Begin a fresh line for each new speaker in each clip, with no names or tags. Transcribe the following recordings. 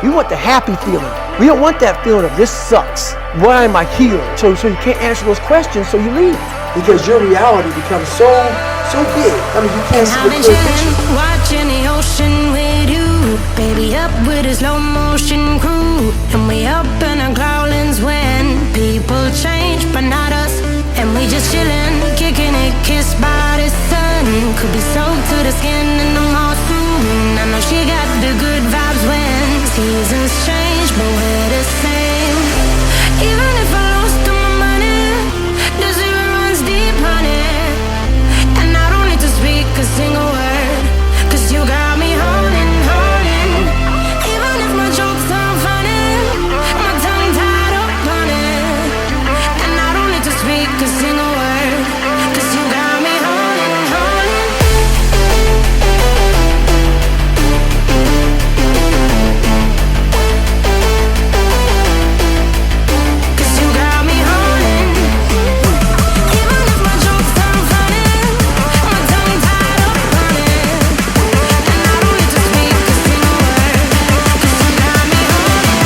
We want the happy feeling. We don't want that feeling of this sucks. Why am I here? So you can't answer those questions, so you leave. Because your reality becomes so big. I mean, you can't see the clear picture.
Watching the ocean with you, baby, up with a slow motion crew, and we up in our growlings when people change, but not us. And we just chillin', kicking it, kissed by the sun. Could be soaked to the skin in the mall soon. I know she got the good vibes when seasons change, but we're the same. Even if I lost all my money, the zero runs deep, honey. And I don't need to speak a single word, 'cause you got me holding. Even if my jokes aren't funny, my tongue tied up on it. And I don't need to speak a single word, 'cause you got me holding. 'Cause you got me holding. Even if my jokes aren't funny, my tongue tied up on it. And I don't need to speak a single word, 'cause you got me holding.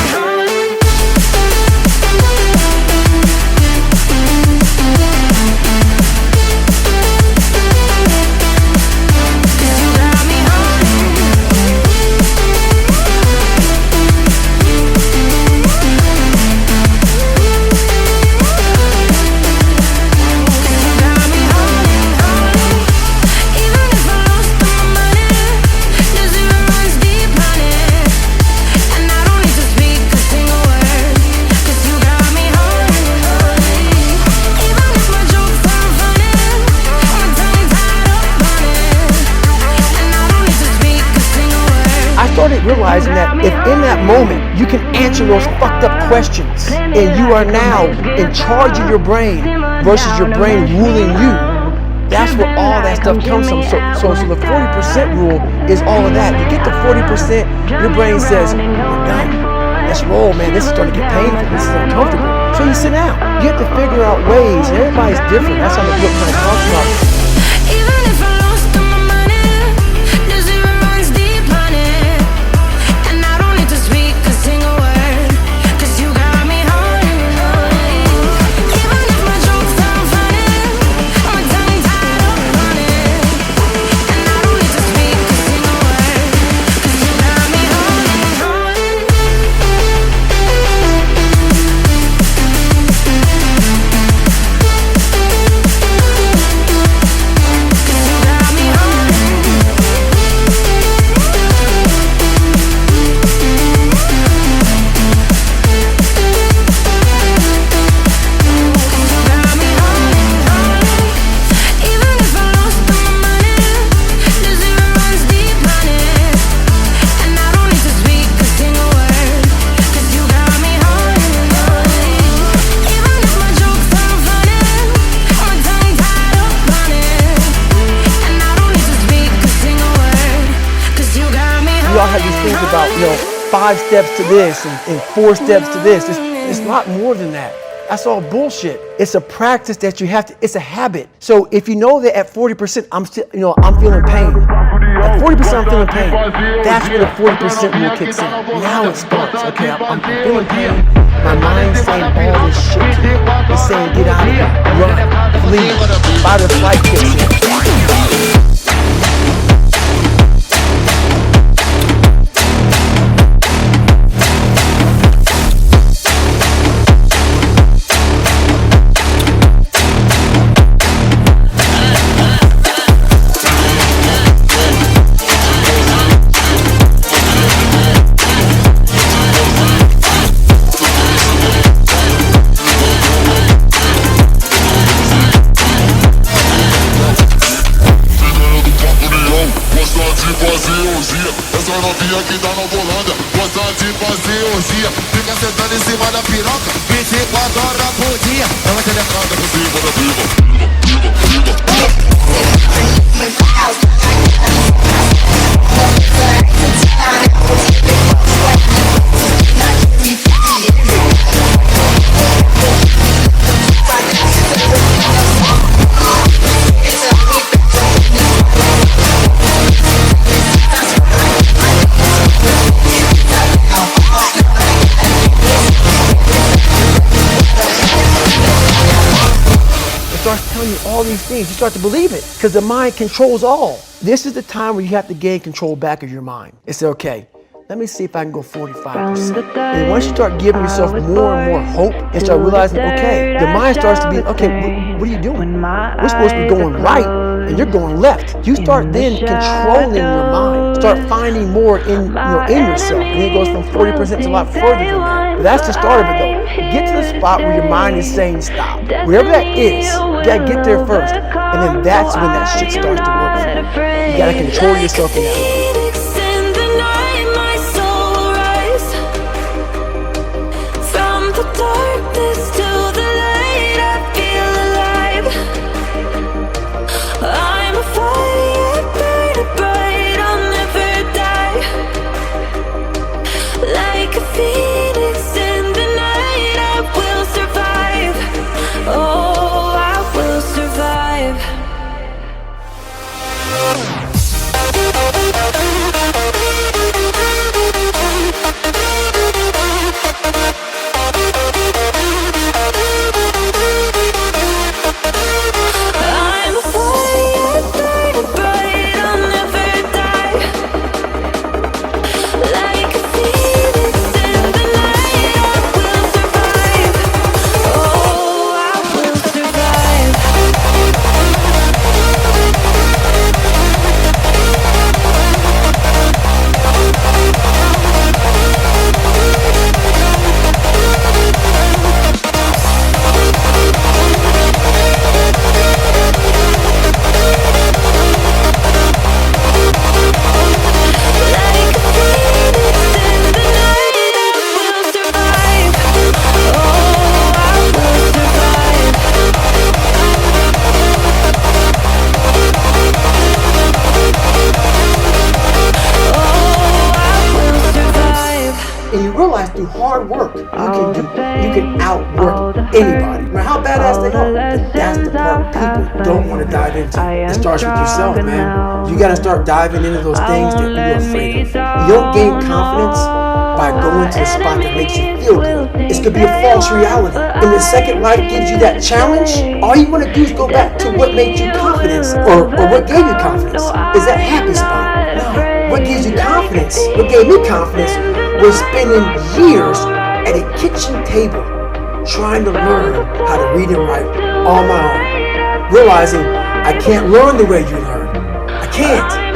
'Cause you got me holding. Got me holding. Even if I lost all my money, the zero runs deep, honey. And I don't need to speak a single word, 'cause you got me holding. Even if my jokes aren't funny, my tongue tied up on it. And I don't need to speak a single word.
I started realizing that if in that moment you can answer those fucked up questions and you are now in charge of your brain versus your brain ruling you, that's where all that stuff comes from. So the 40% rule is all of that. You get to 40%, your brain says, we're done. Let's roll, man. This is starting to get painful. This is uncomfortable. So you sit down. You have to figure out ways. And everybody's different. That's how the book kind of talks about.
Even if I lost all my money, the zero runs deep, honey. And I don't need to speak a single word, 'cause you got me holding. Even if my jokes aren't funny, my tongue tied up on it. And I don't need to speak a single word, 'cause you got me holding.
We all have these things about, 5 steps to this and 4 steps to this. It's a lot more than that. That's all bullshit. It's a practice that you have to, it's a habit. So if you know that at 40% I'm still, I'm feeling pain. At 40% I'm feeling pain. That's where the 40% rule kicks in. Now it starts. Okay, I'm feeling pain. My mind's saying all this shit to me. It's saying get out of here, run, flee, fight or flight kicks in.
Essa novinha que tá na Holanda gosta de fazer orgia. Fica sentando em cima da piroca 24 horas por dia. Ela quer letrada por cima da piva.
all these things. You start to believe it because the mind controls all. This is the time where you have to gain control back of your mind and say, okay, let me see if I can go 45%. And once you start giving yourself more and more hope and start realizing, okay, the mind starts to be, okay, what are you doing? We're supposed to be going right and you're going left. You start then controlling your mind. Start finding more in yourself. And it goes from 40% to a lot further than that. But that's the start of it though. Get to the spot where your mind is saying stop. Whatever that is, you gotta get there first. And then that's when that shit starts to work for you. You gotta control yourself in that way.
Darkness to the light, I feel alive. I'm a fire, burning bright, I'll never die. Like a phoenix in the night, I will survive. Oh, I will survive.
And you realize through hard work, you can outwork anybody. No matter how badass they are. But that's the part people don't want to dive into. It starts with yourself, man. You got to start diving into those things that you're afraid of. You don't gain confidence by going to a spot that makes you feel good. It's going to be a false reality. And the second life gives you that challenge, all you want to do is go back to what made you confidence or what gave you confidence. Is that happy spot? No. What gives you confidence? What gave me confidence was spending years at a kitchen table trying to learn how to read and write on my own. Realizing I can't learn the way you learn. I can't.